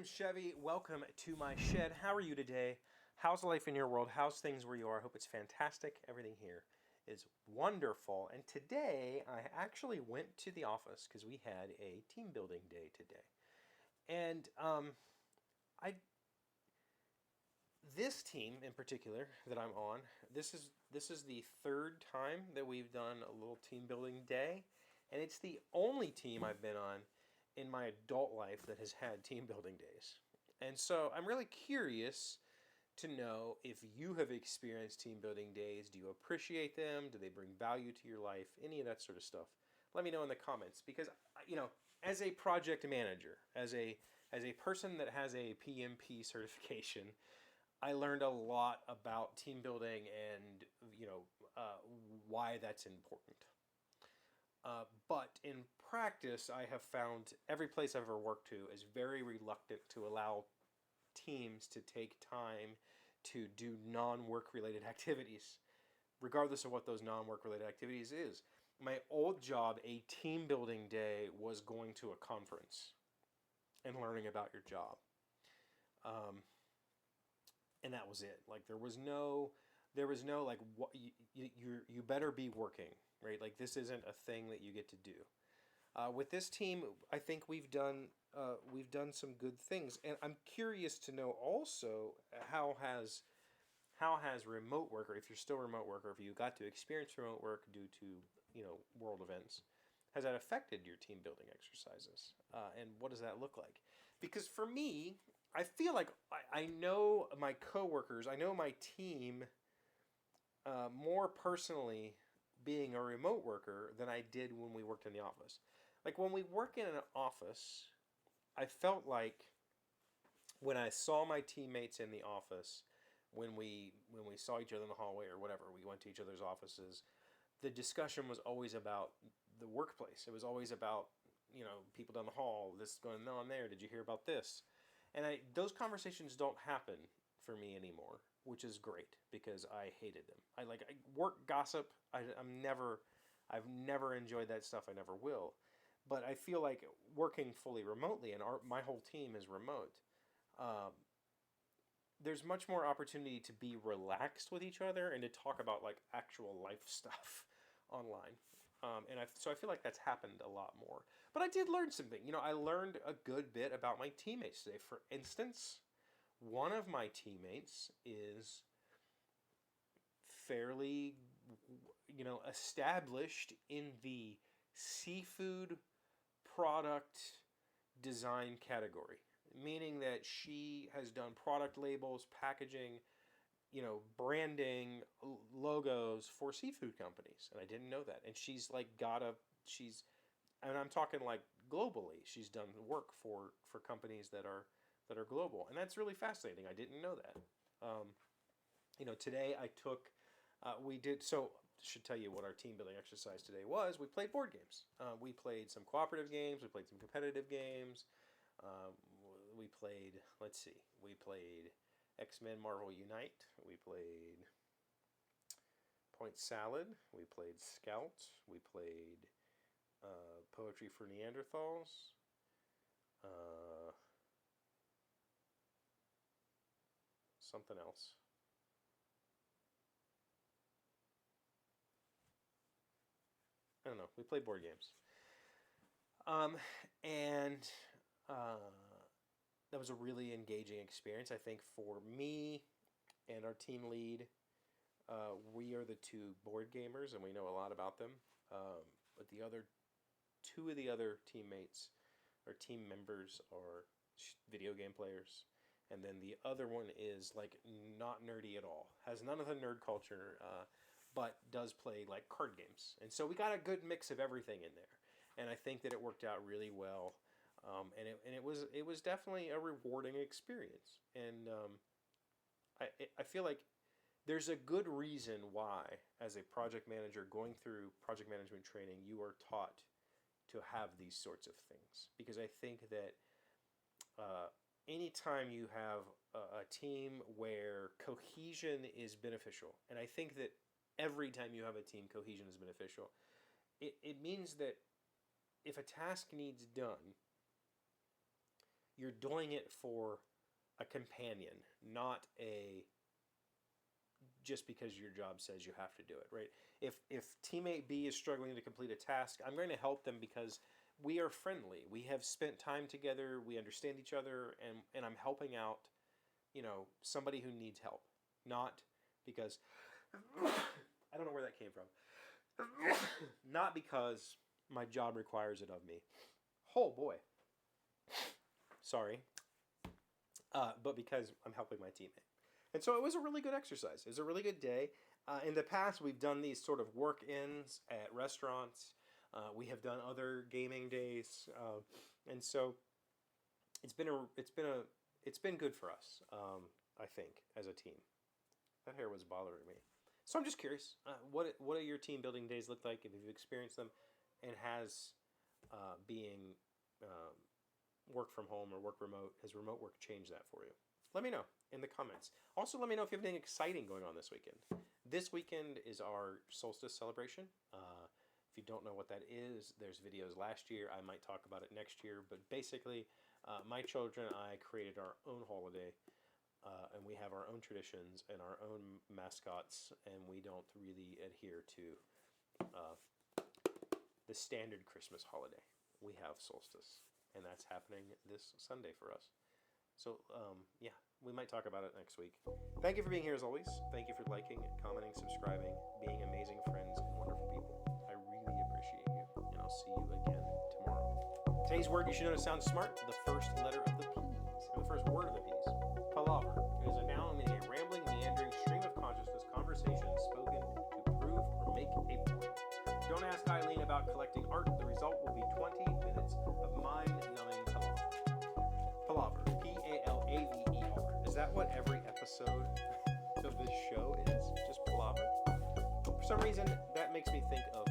name's Chevy. Welcome to my shed. How are you today? How's life in your world? How's things where you are? I hope it's fantastic. Everything here is wonderful. And today I actually went to the office because we had a team building day today. And I this team in particular that I'm on, this is the third time that we've done a little team building day, and it's the only team I've been on in my adult life that has had team building days. And so I'm really curious to know if you have experienced team building days. Do you appreciate them? Do they bring value to your life? Any of that sort of stuff. Let me know in the comments because as a project manager, as a person that has a PMP certification, I learned a lot about team building and why that's important. But in practice, I have found every place I've ever worked to is very reluctant to allow teams to take time to do non-work related activities, regardless of what those non-work related activities is. My old job, a team building day, was going to a conference and learning about your job. And that was it. Like there was no like what you better be working, right? Like this isn't a thing that you get to do. With this team, I think we've done some good things, and I'm curious to know also how has remote work, or if you're still remote work, or if you got to experience remote work due to world events, has that affected your team building exercises, and what does that look like? Because for me, I feel like I know my coworkers, I know my team more personally being a remote worker than I did when we worked in the office. Like when we work in an office, I felt like when I saw my teammates in the office, when we saw each other in the hallway or whatever, we went to each other's offices, the discussion was always about the workplace. It was always about, people down the hall, this is going on there, did you hear about this? And those conversations don't happen for me anymore, which is great because I hated them. Work gossip. I've never enjoyed that stuff. I never will. But I feel like working fully remotely, and my whole team is remote. There's much more opportunity to be relaxed with each other and to talk about like actual life stuff online. So I feel like that's happened a lot more. But I did learn something. I learned a good bit about my teammates today. For instance, one of my teammates is fairly, established in the seafood product design category, meaning that she has done product labels, packaging, branding, logos for seafood companies, and I didn't know that. And she's like and I'm talking like globally. She's done work for companies that are global, and that's really fascinating. I didn't know that. Today I took, we did so. Should tell you what our team building exercise today was. We played board games. We played some cooperative games. We played some competitive games. We played. Let's see. We played X-Men Marvel Unite. We played Point Salad. We played Scout. We played Poetry for Neanderthals. Something else. I don't know. We played board games. And that was a really engaging experience. I think for me and our team lead, we are the two board gamers, and we know a lot about them. But two of the other teammates or team members are video game players. And then the other one is like not nerdy at all. Has none of the nerd culture, but does play like card games. And so we got a good mix of everything in there. And I think that it worked out really well. And it was definitely a rewarding experience. And I feel like there's a good reason why, as a project manager going through project management training, you are taught to have these sorts of things. Because I think that anytime you have a team where cohesion is beneficial, and I think that every time you have a team, cohesion is beneficial, it means that if a task needs done, you're doing it for a companion, not just because your job says you have to do it, right? If teammate B is struggling to complete a task, I'm going to help them because we are friendly. We have spent time together. We understand each other, and I'm helping out, somebody who needs help, not because I don't know where that came from. Not because my job requires it of me. Oh boy. Sorry. But because I'm helping my teammate. And so it was a really good exercise. It was a really good day. In the past, we've done these sort of work-ins at restaurants. We have done other gaming days, and so it's been good for us. I think as a team. That hair was bothering me. So I'm just curious, what do your team building days look like if you've experienced them, and has being work from home or work remote, has remote work changed that for you? Let me know in the comments. Also, let me know if you have anything exciting going on this weekend. This weekend is our solstice celebration. If you don't know what that is, there's videos last year. I might talk about it next year. But basically, my children and I created our own holiday. And we have our own traditions and our own mascots. And we don't really adhere to the standard Christmas holiday. We have solstice. And that's happening this Sunday for us. So, yeah, we might talk about it next week. Thank you for being here as always. Thank you for liking, commenting, subscribing, being amazing friends and wonderful people. I really appreciate you, and I'll see you again tomorrow. Today's word you should know to sound smart, the first letter of the P's, or the first word of the P's. Palaver. It is a noun meaning a rambling, meandering stream of consciousness, conversation spoken to prove or make a point. Don't ask Eileen about collecting art. The result will be 20 minutes of mind-numbing palaver. Palaver. P-A-L-A-V-E-R. Is that what every episode of this show is? Just palaver? For some reason, that makes me think of